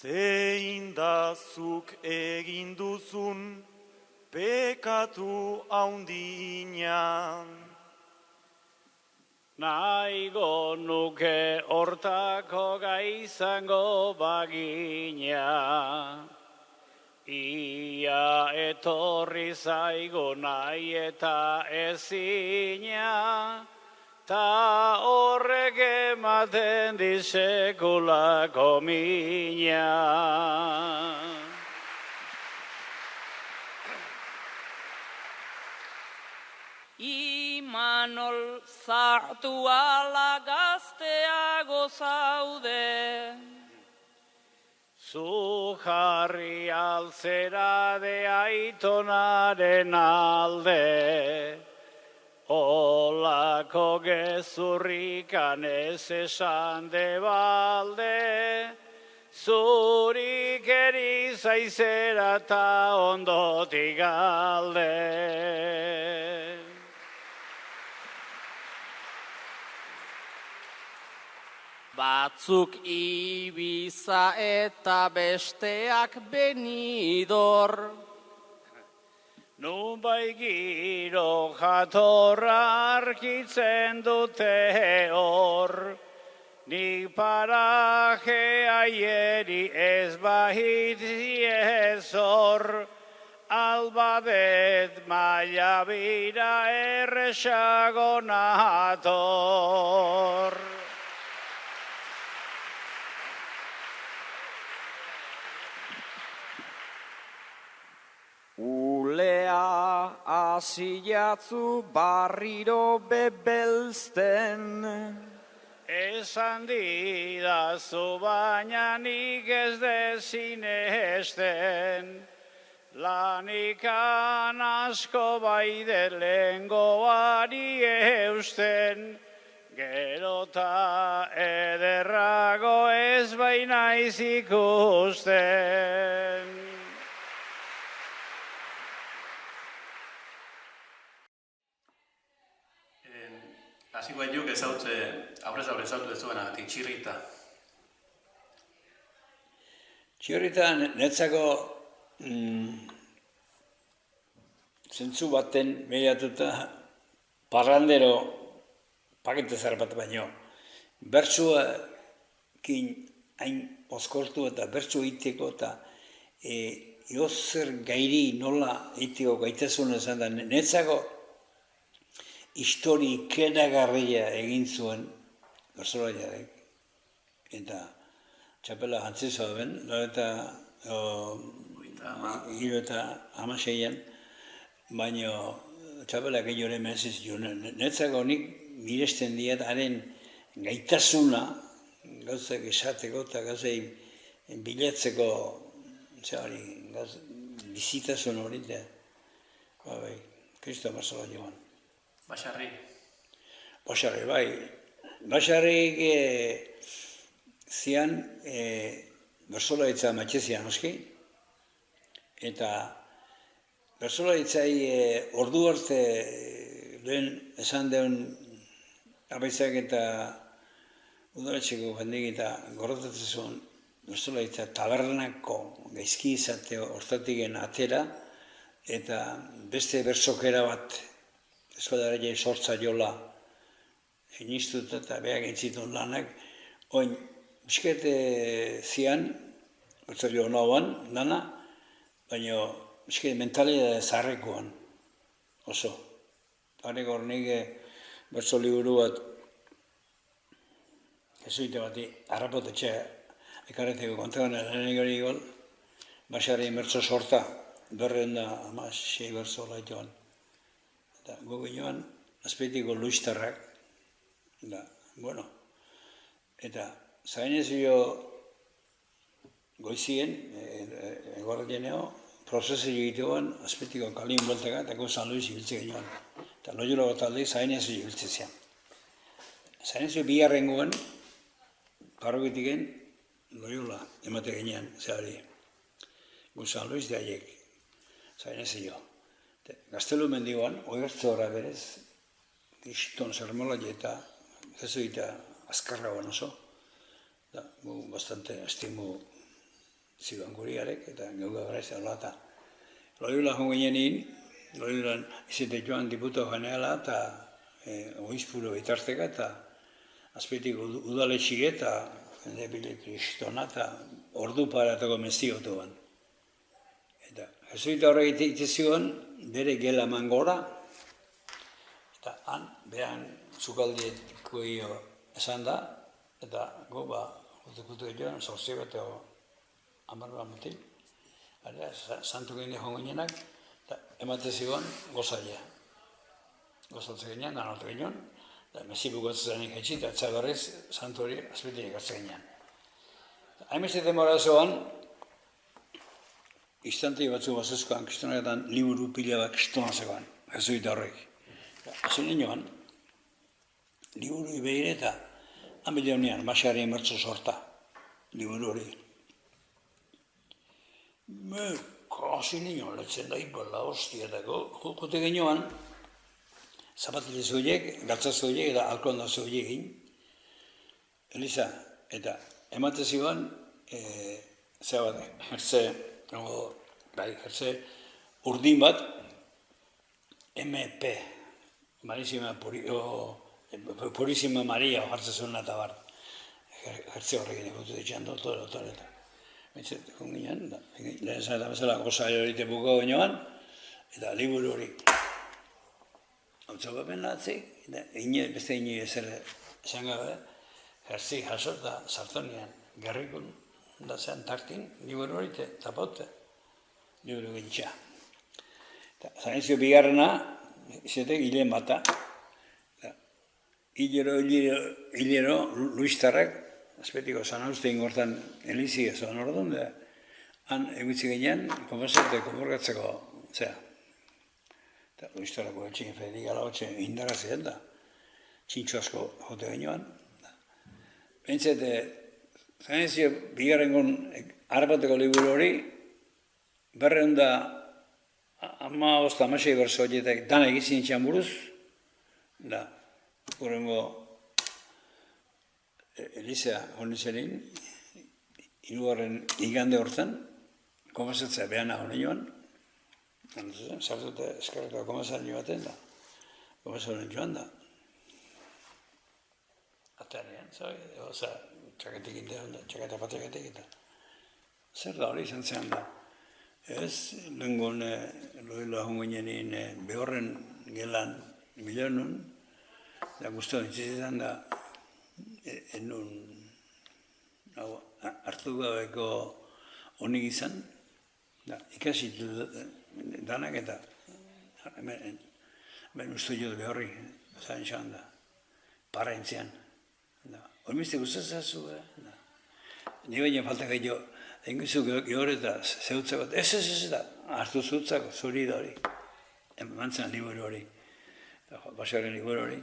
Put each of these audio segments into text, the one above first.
Zein da zuk egin duzun pekatu haundina. Nahigo nuke hortako gai izango bagina. Ia etorri zaigo nahi eta ezina, ta horrek ematen disekulako mina. Imanol zartu ala gazteago zaude. Zu jarri altzera de aitonaren alde, olako gezurrikan ez esan de balde, zurik erizaizera eta ondotik galde. Batzuk Ibiza eta besteak Benidor. Nunbai giro jatorra arkitzen dute hor, nik paraje aieri ez bahitzi ez hor, albadet maila bira erresago nator. Ulea asilatzu barriro bebelzten. Esan didazu baina nik ez dezinesten, lanikan asko baide lehengoari eusten, gerota ederrago ez bainaiz ikusten. Hasi baino ezautze, aurrez aurre ezautu ez zuenagatik, txirrita. Txirrita netzako zentzu baten mediatuta parrandero pakete zer bat baino. Bertsuekin hain oskortu eta bertsu egiteko eta zer gairi nola egiteko gaitasun esan da netzako histori kenagarria egin zuen bertsolariarek. Eta txapela antzizoa ben, giro eta hamaseian, baina txapela gehiore meziz joan. Netzako nik miresten diat haren gaitasuna, gauzak esateko eta gauzak bilatzeko bizitasun hori, Kristo Marzola joan. Basarri. Basarri, bai. Basarrik zian bertsolaritza matxezian oski, eta bertsolaritzai ordu arte lehen esan deun abaitzak eta udaletxeko jendik eta gorrotatzen zuen bertsolaritza tabernako gaizki izate hortatiken atera, eta beste bertsokera bat eskolarei sortza jola sinistut eta behar gintzitun lanak, oin, bisket zian, bertzolio honagoan, dana, baina bisket mentalidade zaharrekoan, oso. Harek hor nik bertzoliburu bat, jesuite bati, harrapotetxe ekarreteko kontagoen lehenik hori gol, Basarri bertso sorta, 216 bertsola joan. Eta gogo joan, azpeitiko luistarrak, eta zainezio goizien, egorreneo, prozesio egitean, azpeitiko kalin boltaka, eta San Luis ibiltzek joan. Eta loiola bat alde, zainezio ibiltzek zian. Zainezio biharrengoan, parroketiken, loiola emate ginean, zehari. San Luis de haiek, zainezio. Gaztelu mendigoan, oibertzora berez, Kriston Zermolai eta jesuita azkarra oso. Bastante estimu zigoan guriarek, eta gauga gara ez da eta. Loiola jongo ginenin, Loiolan izate joan diputatu generala eta oizpuro bitarteka eta azpetik udaletxik eta jende bile kristona eta ordu paratako meziotu ban. Eta jesuita horrek itezion bere gela mangora eta han behan zukaldietiko esan da eta go gutekutu joan zorzi bat ego amarra mutil. Santu gine jongo ginenak eta emate zigoan gozailea. Gozatze ginean, danatu ginean, eta mesipu gotzatzen etxi eta etzagarriz santu hori azpetik ekartze ginean. Hainbeste demora zoan, instantei batzu bazuzkoan kristonaketan liburu pila bat kristona zegoan, jesuita horrek. Hasi nioan, liburu ibeire eta han bideonean, Masiaren mertzo sorta, liburu hori. Kasi nioan, letzen da ikola hostietako, jote genioan, zapatile zuhiek, gatzaz zuhiek eta alkonda zuhiek egin. Eliza, eta emate zigoan, hertze urdin bat, MP, Purísima Maria jartzen zuen eta bar. Hertze horrekin ikutu ditxean dotore eta. Bentzet, konginean, lehen zan eta bezala gozaio horite buko genioan, eta liburu hori. Hautzapapen latzik, beste ine ezer esan gabe, hertzi jaso eta sartonian, gerrikun, da zen tartin, liburu hori tapote, liburu gintxa. Zanezio bigarrena, izatek hilen bata, hilero, Luistarrak, azpetiko San Agustin gortan elizi ezoan orduan, da han egutzi ginean, konfesarte konborgatzeko, zera. Eta Luistarrako etxin fedik alabatxe indarazien da, txintxo asko jote genioan. Bentzete, zanezio bigarrengon harapateko liburu hori, berreun da amabosta amasei berso horietak dan egizien itxean buruz, da, horrengo Elizea honizerin, hirugarren igande hortan, konfesatzea behana honioan, sartute eskarreko konfesaren joaten da, konfesaren joan da. Atenean, txaketik indean da, txaketa patxaketik eta. Zer da hori izan zehan da. Ez, lengon loila hongo inenin behorren gelan milionun, da guztu ditzizetan da, enun hartu gabeko honik izan, ikasi danak eta hemen ustu jo behorri, zain xan da, parentzian. Hormizte guztazazu, ni baina falta gehiago, engizu gehore eta zeutzako, ez da, hartu zeutzako, zuri da hori, mantzan liburu hori, basaren liburu hori.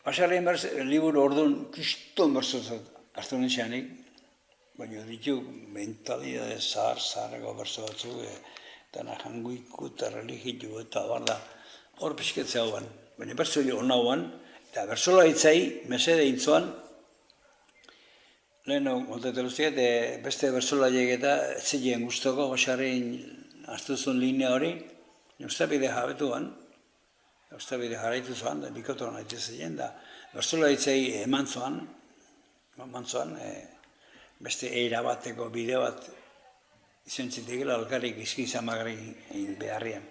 Basaren liburu orduan kriston berzozat hartu nintxeanik, baina ditu mentalidade zaharreko berzo batzuk, eta nahanguiku eta religitu eta barda, hor pixketzea hauan. Baina berzo hori hona hauan, eta berzola hitzai, mesede intzoan, lehen konteteluztiak, beste berzola eta etzegien guztoko, basaren hartu zuen linea hori, ustabide jabetuan, ustabide jarraitu zoan, da bikotoran haitezien, da berzola hitzai eman zoan, beste eira bateko bideo bat izan zitekela alkarrik izkizan magarrik beharrian,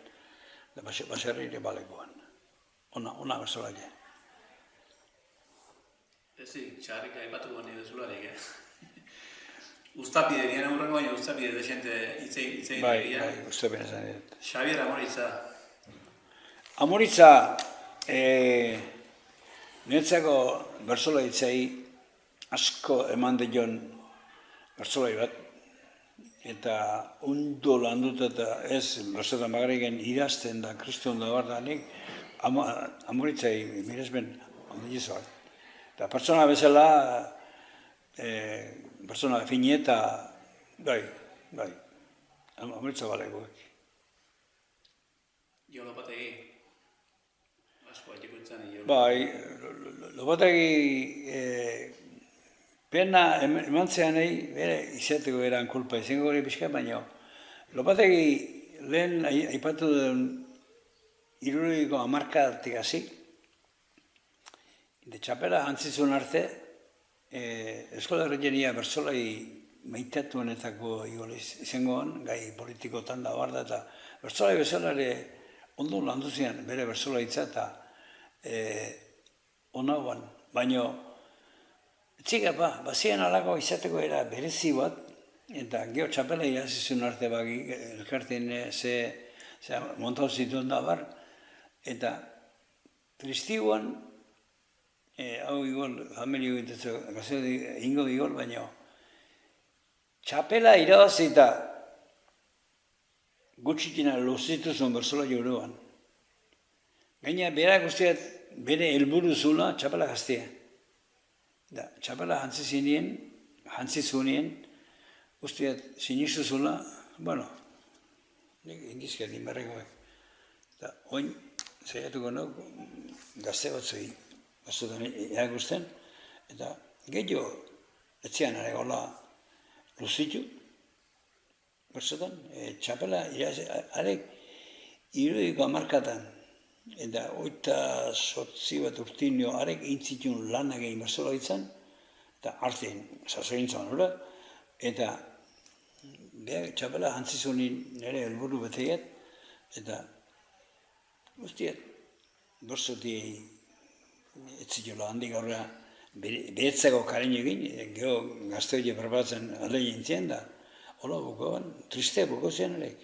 da baserri ere balekoan. Ona berzola hitzai. Ezi, txarrik aipatu gani dezularik, Uztapide dian aurrengo, baina Uztapide desente hitzei Bai, Uztapide esan dut. Xabier Amoritza. Amoritza, niretzako berzola hitzai asko eman dion bertzolai bat, eta ondo landut eta ez berzotan bagarriken idazten da, kriston da bar da nik, Amoritzai miresben ondizu bat. Eta pertsona bezala, pertsona fini eta bai, Amoritza balekoek. Jo Lopategi, asko atxikuntzan. Bai, Lopategi pena eman zeanei, bere izateko eran kulpa izango hori pixka, baina Lopategi lehen aipatu duen 70ko hasi, txapela jantzizun arte, Eskola Herrigenia bertsolai maitatuenetako izangoan, gai politikotan da barda, eta bertsolai bezala ere ondo landu zian bere bertsolaitza eta onauan, baina txigapa, bazien alako izateko era berezi bat, eta geho txapela irazizun arte bagi, elkartein montau zituen da bar, eta tristiguan, hau igol, familio gintetzu, ingo igol, baina txapela irabazita gutxitina luzituzun berzola joruan. Gaina, bera guztiat, bere helburu zula txapela gaztea. Txapela jantzi zunien, guztiat sinistu zula, bueno, indizkiat inbarrekoek. Eta oin, zaiatuko no, gazte batzui, batzutan erakusten, eta gehiago, etxean aregola luzitu, batzutan, txapela, arek, 70 eta 28 bat urtinio arek intzitun lanak egin berzola ditzen, eta artean, sasointzan, eta txapela jantzizunin nire helburu beteiet, eta guztiet, berzoti etzitula handik aurrera behetzako karen egin, geho gazte hori berbatzen alde jintzien da, hola bukoan, triste buko zian erek,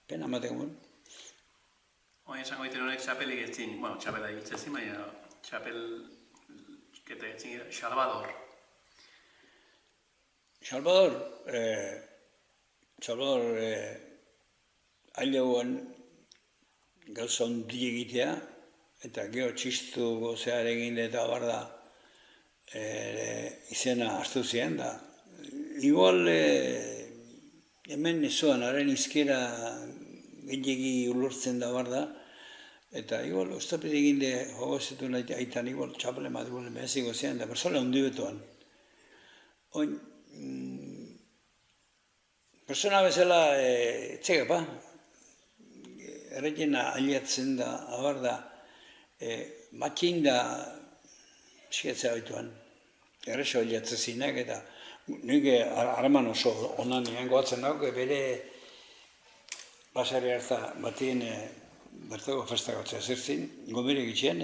pena amateko mun. Oin esango egiten horrek txapelik etzin, bueno, txapela egitezin, baina txapel kete etzin, Salvador. Salvador, aileguan gauza ondi egitea, eta geho txistu gozear egin eta barda izena hartu ziren, da igual hemen ezoan, haren izkera gehiagi ulurtzen da barda, eta igual oztapet egin de jogozetu nahi aitan igual txapele bat igual behaziko ziren, da persona ondi betoan. Oin, persona bezala, txegapa, erregena aliatzen da, abar da, makin da, eskiatzea baituan, erreso aliatzen zinak, eta nik haraman oso onan nian goatzen dago, bere basari harta batien bertako festakotzea zertzin, gomere gitxean,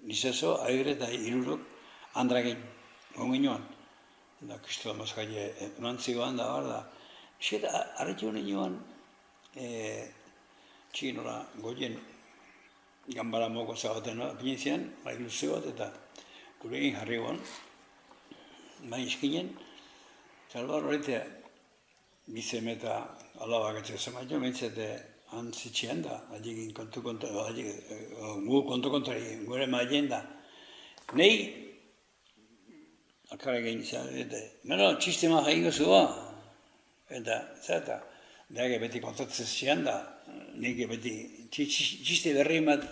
nizazo, aigre eta irurok andragin, gominoan. Da, kristo da mazkaile emantzigoan da, bar da. Eta arretu honen joan, txinola goien gambara moko zagoten, pinizian, bai luze bat, eta gure egin jarri goan, bai eskinen, Salvador horretea, bizem eta alabak etxe zemaitu, mentzete antzitxean da, adiekin gu kontu-kontari, gure maien da. Nei, alkarra egin izan, eta, mero, txiste maha egingo zua, eta, zeta, behar beti kontatzen zian da, nik beti txiste berri bat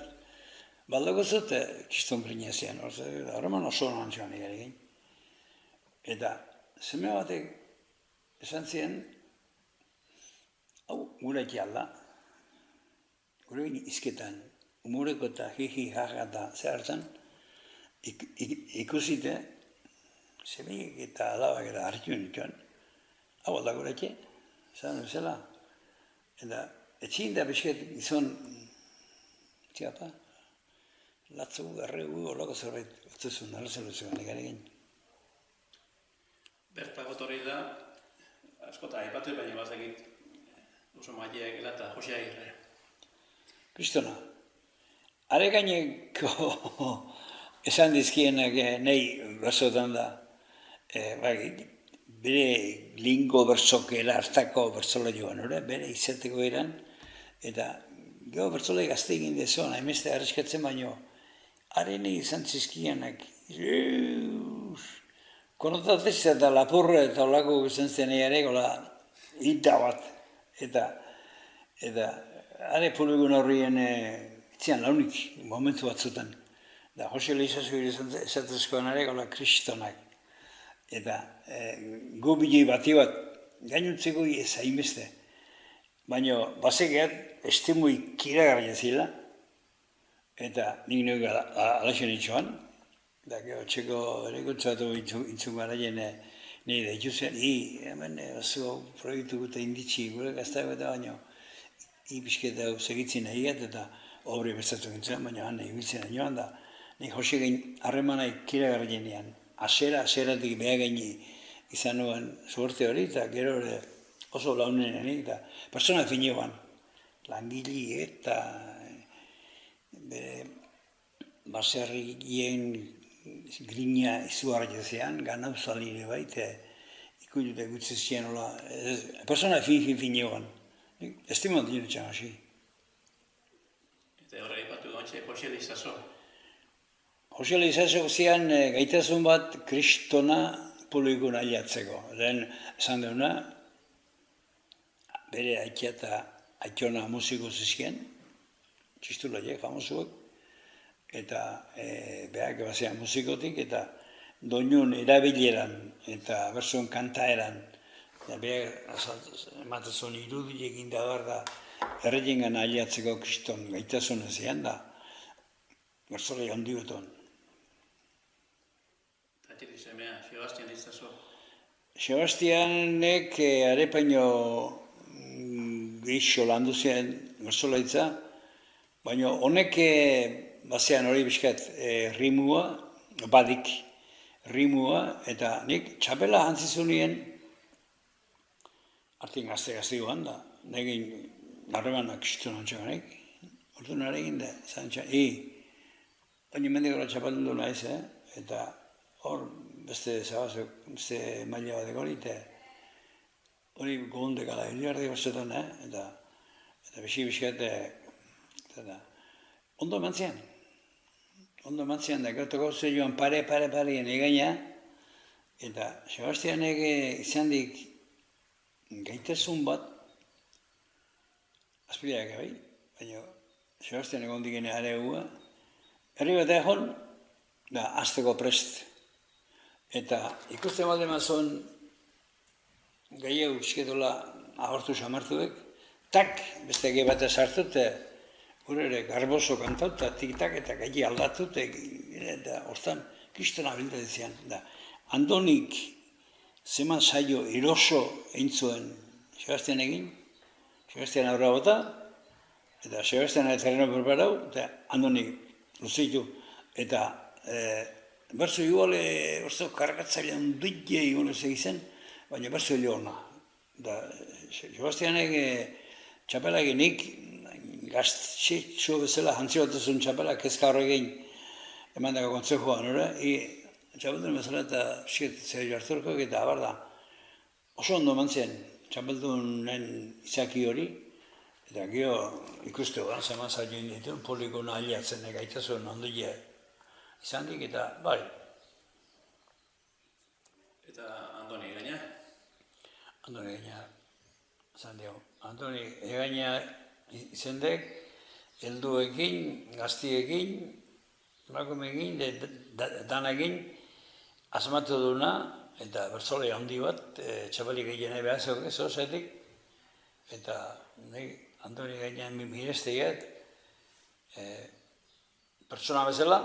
baldako zut, txiston brina zian, horreman oso nantxoan egin. Eta, zeme batek esan zian, hau, gure eki alda, gure egin izketan, umureko eta jiji jaja eta zer hartzen, ikusite, zemik eta alabak eta hartuen dituen, hau alda gure eki, zan bezala, eta etxin da besket gizon, txapa, latzu, erregu, olako zerbait, utzuzun, arrezen luzean egaregin. Bertako torri da, askota, aipatu baina bazakit, oso maileak gela eta Jose Agirre. Kristona, are gaineko esan dizkienak nahi berzotan da, bere lingo berzokela hartako berzola joan, bere izateko eran, eta geho berzola gazte egin dezuan, haimeste arreskatzen baino, haren izan zizkianak, konotatez eta lapurra eta olako izan zen ere, hita bat, eta are poligon horrien itzian launik momentu batzutan. Da, Jose Leizazu esatezkoan ere, kristonak. Eta gu biloi bati bat, gainuntzeko ez hainbeste. Baina, bazekeat, estimui kiragarria zila, eta nik nuke alaxen itxoan, eta gero txeko erekutzatu intzun gara jene nire daitu zen, hemen oso proiektu eta inditzi gure gaztago eta baino, pixketa segitzen nahiat eta obri bestatu gintzen, baina han ibiltzen joan da, nik Jose gain harremanak kiragarri jenean, aseratik beha gaini izan nuen suerte hori, eta gero oso launenenik, eta persona finean, langili eta baserrien grina izugarri zean, ganau zalire baita, ikutu gutze zian hola, persona finean, estimat dino txan hasi. Eta horre ipatu gontxe, Jose Lizaso. Jose Lizaso zian gaitasun bat kristona publiko nahiatzeko. Lehen esan deuna, bere aitia eta aitona musiko zizkien, txistulaiek, famosuak, eta behak bazean musikotik, eta doinun erabileran, eta berson kantaeran, eta behak ematazun irudik egin da behar da, erretengan aliatzeko kriston gaitasun ezean da, berzore handi beton. Tatxik izemea, Sebastian Lizaso. Sebastianek arepaino geixo landu zen berzolaitza, baina honek bazean hori bizkat rimua, badik rimua, eta nik txapela hantzizunien, artin gazte goan da, negin narremanak kristu nantxaganek, urtu naregin da, zantxa, baina mendik hori txapeldu nahiz, eta hor beste zabazok, beste maila batek hori, eta hori gogundek ala hiliardi bazetan, eta bizkat, ondo mantzian da, gertoko ze joan pare-pareen egaina, eta Sebastianek izan dik gaitasun bat, azpileak bai, baina Sebastianek ondik gene aregua, herri bat egon, da, azteko prest. Eta ikusten bat emazon, gehiago usketola ahortu samartuek, tak, beste ege bat sartu, eta gure ere garboso kantatu, eta tik-tak eta gai aldatu, eta hortan kristona bilda dizian. Andonik zeman saio eroso egin zuen Sebastian egin, Sebastian aurra bota, eta Sebastian terreno berbarau, eta Andonik luzitu. Eta berzo iguale, berzo kargatzailean duitea egon ez egiten, baina berzo hona. Sebastianek txapelak enik, gaztxetxo bezala jantzio bat ezun txapela, kezka horrekin eman dago kontzejoan, txapeldun bezala eta zer jartzorko eta abar da. Oso ondo mantzen txapeldunen izaki hori, eta gero ikuste horan, zeman zailuen ditu, publiko nahiatzen gaitasun ondoia izan dik, eta bai. Eta Andoni Egaina? Andoni Egaina, zan diago. Andoni Egaina izendek, helduekin, gaztiekin, emakumeekin, danakin, asmatu duna, eta bertzole handi bat, txapelik egin nahi behazok ez, osetik, eta Andoni Egainan mirestegiat, pertsona bezala,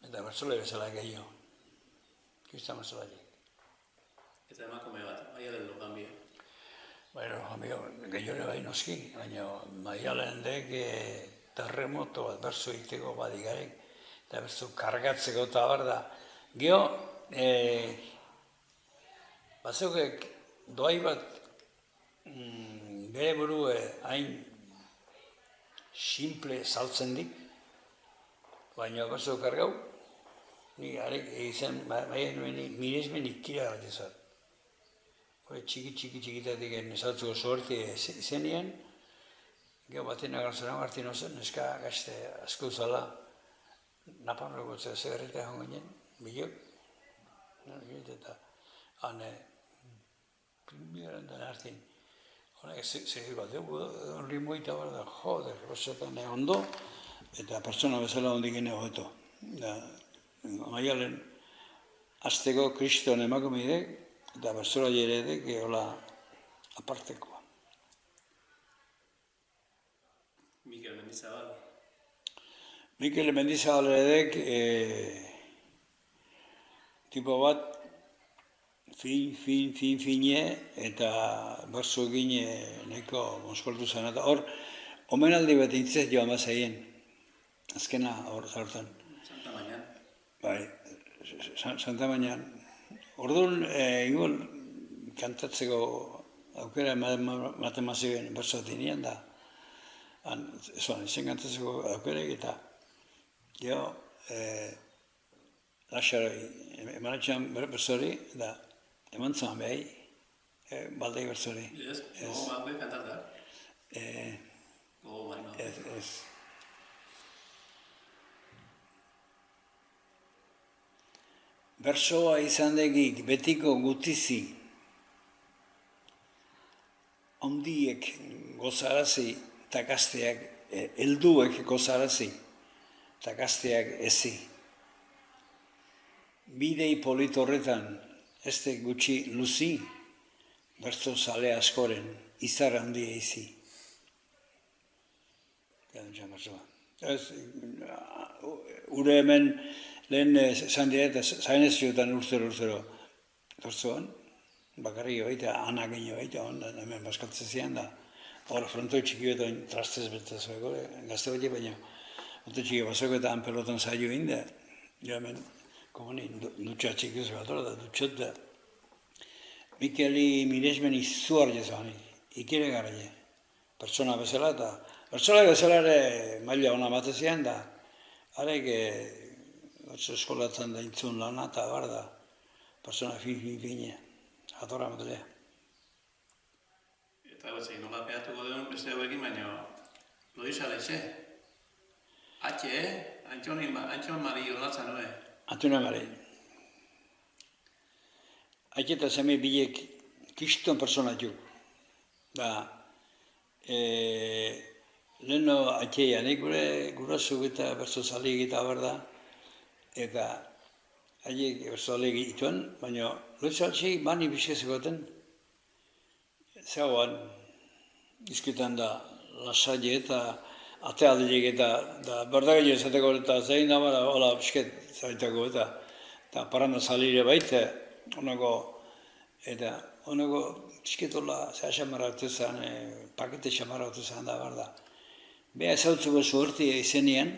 eta bertzole bezala gehiago, kristan bezala. Eta emakume bat, Maia del Locambio. Bueno, gehiore bai noski, baina Maialen dek terremoto bat berzu egiteko badigarek, eta berzu kargatzeko eta bar da. Gero, batzukek doai bat bere burue hain simple saltzen dik, baina berzu kargau, ni arek izan, miresmen ikira bat izan. Txiki-txikitatik nesatzuko sorti zenien, gero baten agartzen agartin ozen, neska gazte asko zala, Naparroko zegarrita egon ginen, bilok, eta hane, primieran den hartin, honek segir bat dugu, ritmoita bar da, joder, rosetan ondo, eta pertsona bezala ondik gine hobeto. Maialen, azteko kriston emakumeidek, eta bertsola jeredek, hola apartekoa. Mikel Mendizabal. Mikel Mendizabaledek tipo bat fine eta bertso egin nahiko moskoltu zen. Eta hor, omenaldi bat intzez joan bazaien. Azkena hor zartan. Santa Mañan. Bai, Santa Mañan. Orduan, igual kantatzeko aukera ematen mazioen bertso dinean da. Izen kantatzeko aukerek eta gero, laxaroi, emanatxean bersori, da eman zuen behi, baldei bersori. Ez, gogo bat behi kantatak. Gogo bat behi. Ez. Bersoa izan degik betiko gutizi, ondiek gozarazi, eta gazteak, helduek gozarazi, eta gazteak ezi. Bidei polit horretan, ez de gutxi luzi, bertso zale askoren, izar handia izi. Ure hemen lehen zan dira, zainez ziotan urtero bertsoan, bakarri joita, anak egin joita, hemen baskaltzen zian da. Hora frontoi txiki eta trastez betazeko, gazte beti baina, ote txiki basoko eta han pelotan zailo egin da, jo hemen, komoni, dutxa txikiz bat hor da, dutxot da. Mikeli miresmen izuar jezan, ikire gara je, pertsona bezala eta, pertsona bezala ere maila hona batezian da, arek, otso eskolatzen da intzun lana eta bar da, pertsona fin, atorra motelea. Eta betzei, nola pehatuko duen beste hauekin, baina Loisa leize. Atxe, Antxon Mari olatzen nue. Antxon Mari. Atxe eta zeme bilek kiston personatu. Da, leheno atxeia, nik gurasuk eta berzo zalik eta berda, eta haiek berzo zalik ituen, baina Loisa atxeik bani bizkezegoten, zegoan, izkitan da, lasaile eta atealdiek eta berdagaile esateko eta zein da bara, hola bizket zaitako eta paranda salire baita, onako bizketola zea xamarratu zen, pakete xamarratu zen da, barda. Beha ezautzuko zuertia izenean,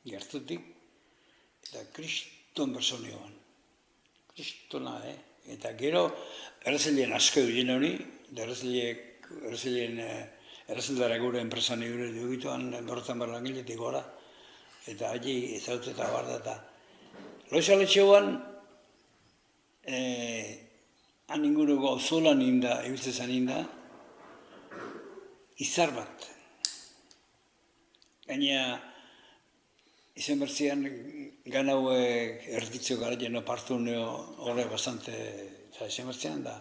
gertutik, eta kriston personioan. Kristona, Eta gero, errezilean asko egin hori, errezilean gure enpresan egure dugituan, berrotan berlangiletik gora, eta hagi ezaut eta barda eta. Loisa letxeuan, han inguruko auzolan inda, ibiltzezan inda, izar bat. Gaina, izen bertzian, gan hauek erditzio gara jeno partu nio horre bastante, izen bertzian da.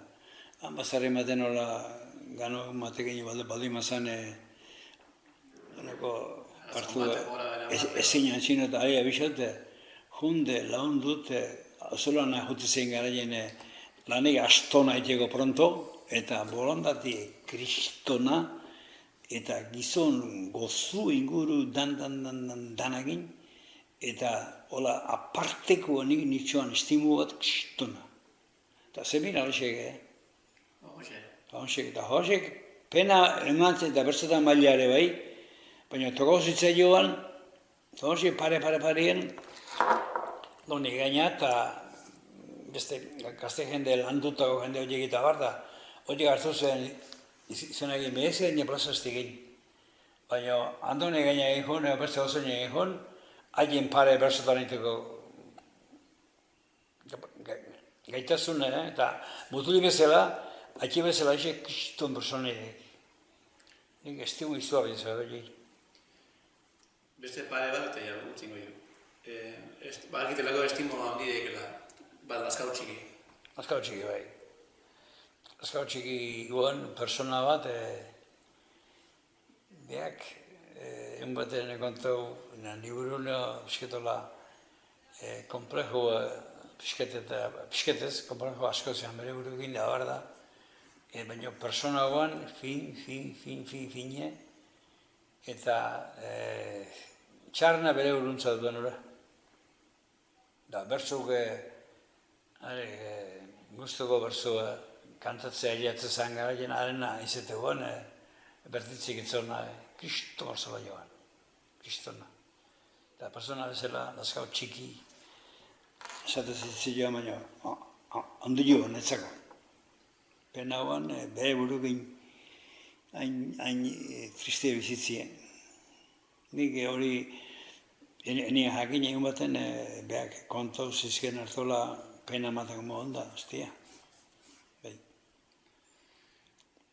Han bazarri ematen hola, gan hau matekin baldi mazan, partu, ezin antxino eta ahi abixote, junde, laun dute, auzolan jute zein gara jene, lanik astona iteko pronto, eta bolondati kristona, eta gizon gozu inguru danagin, eta hola aparteko nik nitxoan estimu bat kristona. Eta zemin alexek, Eta hoxek pena emantzen eta bertzetan mailare bai, baina toko zitzai joan, eta hoxek parean, doni gaina eta beste gazte jende landutako jende horiek eta bar da, horiek hartu zen izan egin behezi egin plazaztik egin. Baina handone gaina egin joan, ego bertze gozoen egin joan, haien pare bertzetan egiteko gaitasun, eta mutuli bezala, haitxe bezala egin kriston personenek. Nik estimu izua bezala egin. Beste pare bat eta ja, utzingo jo. Badakitelako estimo handidekela, bat laskau txiki. Laskau txiki, bai. Laskau txiki guen persona bat, beak, egun baten kontu, liburuneo, esketola, komplejo pisketez, komplejo asko zean bere burukin da bar da, baina persona guan fine, eta txarna bere buruntza duen ura. Da, bertzuk, guztoko bertzua kantatzea hilatzen zen gara, jena arena izate guen, bertitzik itzona, kristo garzola joan, kristona. Eta persona bezala, lazkau txiki, esatez joan baina, handi joan, netzako. Pena guan, bere burukin hain tristea bizitzien. Nik hori, nire jakin egun baten, behak kontau zizken hartola pena matako mogon da, hostia.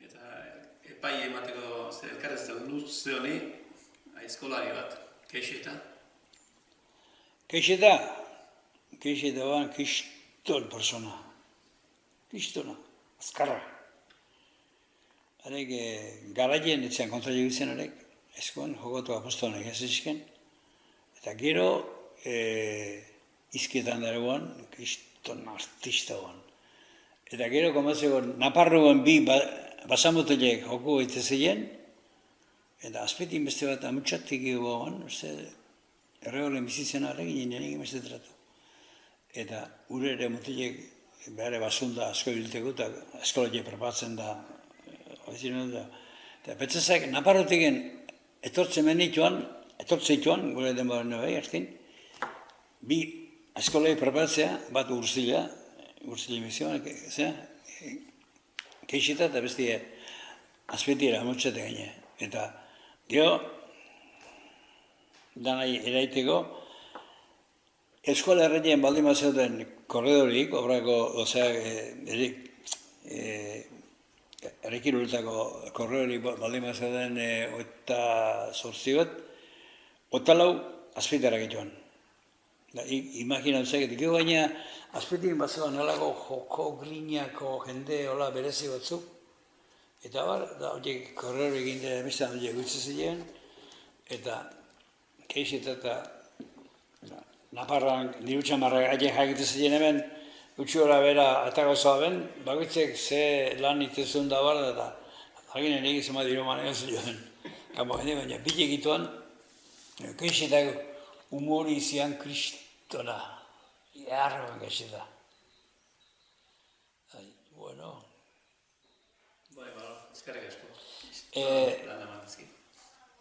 Eta epai emateko elkarrezen luze honi, aizkolari bat, keixeta? Keixeta ban, kistol persona. Kistona, azkarra. Arek, garaien etxean kontra jogitzen arek, ezkoan, jokatu apostonek ez izken. Eta gero, izkietan daregoan, kriston artista goan. Eta gero, komatzeko, Naparroan bi basamoteliek joko egitezeien, eta azpetin beste bat amutxatik goan, erregolen bizitzen arrekin, nirenik emeste tratu. Eta ure ere moteliek behar basunda asko bilteko, eta eskolotie prepatzen da, eta petzazak, Naparrotiken etortzen joan, gure denbora nabai hartin, bi eskolei prepatzea, bat urzila emizioan, keixeta eta bestia azpetira amutxate gaine. Eta, gero, danai eraiteko, eskola erretien baldin bat zeuden korredorik, obrako, errekiruletako korredorik baldin bat zeuden eta zortzi bat, otalau azpitarak joan. Imaginatzea, gero baina azpetik bat zegoen nolako joko grinako jende hola berezi batzuk, eta bar, da horiek korredorik egin emestan horiek gutzezilean, eta keixeta eta Naparroan dirutxamarrak aien jakitezilean hemen, utxura bera eta gauza ben, bakoitzek ze lan itezun da bar, eta hagin erik izan diru manean zuen. Kampo jende baina, bile egituan, keixetak humori izian kristona, jarroan keixeta. Bueno. Bai, eskerrik asko.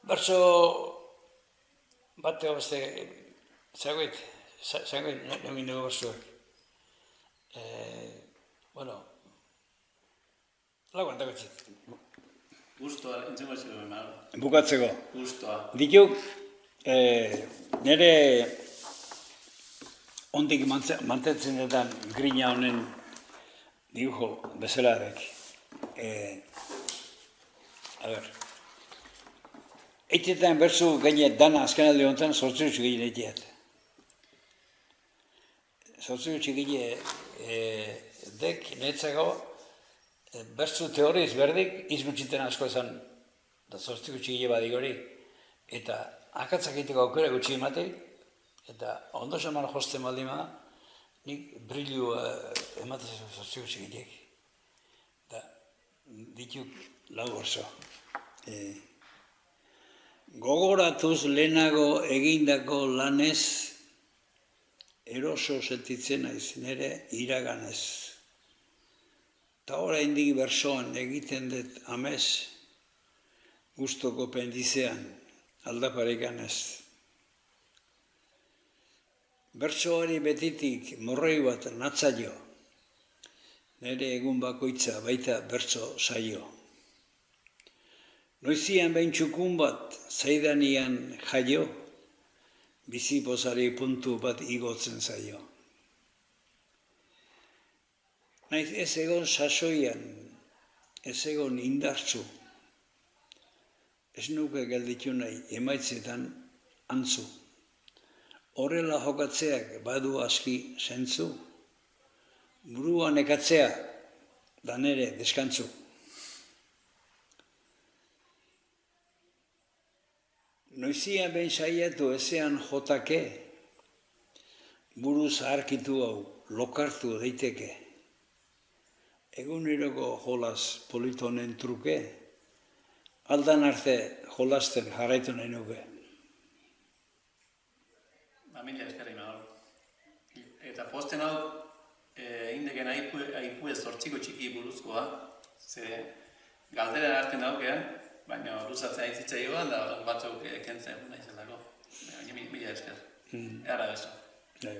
Bertso, bateo beste, zagoit, nogin dugu bertsuak. Bueno, laguan dagoetzit. Gustoa, entzengo ez duen, Bukatzeko. Gustoa. Dituk, nire ondik mantentzen dudan grina honen dibujo bezelarek. Eitzetan bertzu gainet dana azkenaldi honetan sortzurutxu gehien eitiat. Sortzurutxu gehien dek netzako bertzu teoriz berdik izgutxiten asko esan da sortzurutxu gehien badik hori. Eta akatzak egiteko aukera gutxi emateik, eta ondo saman josten baldin bada, nik brilu ematen sortzurutxu gehienek. Eta dituk lau orso. Gogoratuz lehenago egindako lanez, eroso sentitzen naiz nire iraganez. Ta oraindik bersoan egiten dut amez, gustoko pendizean aldaparekanez. Bersoari betitik morroi bat natzaio, nire egun bakoitza baita bertso saio. Noizian behin txukun bat zaidanian jaio, bizipozari puntu bat igotzen zaio. Naiz ez egon sasoian, ez egon indartzu, ez nuke gelditu nahi emaitzetan antzu. Horrela jokatzeak badu aski sentzu, buruan ekatzea da nere deskantzu. Noizian behin saiatu ezean jotake, buru zaharkitu hau lokartu daiteke eguneroko jolas politonen truke, aldan arte jolasten jarraitu nahi nuke. Mila eskerrik nago. Eta posten hau, indeken aipu ez zortziko txiki buruzkoa, ze galdera hartzen daukean, baina luzatzea aitzitza joan, da batzuk kentzen nahi zelako. Mila esker. Era eso. Bai.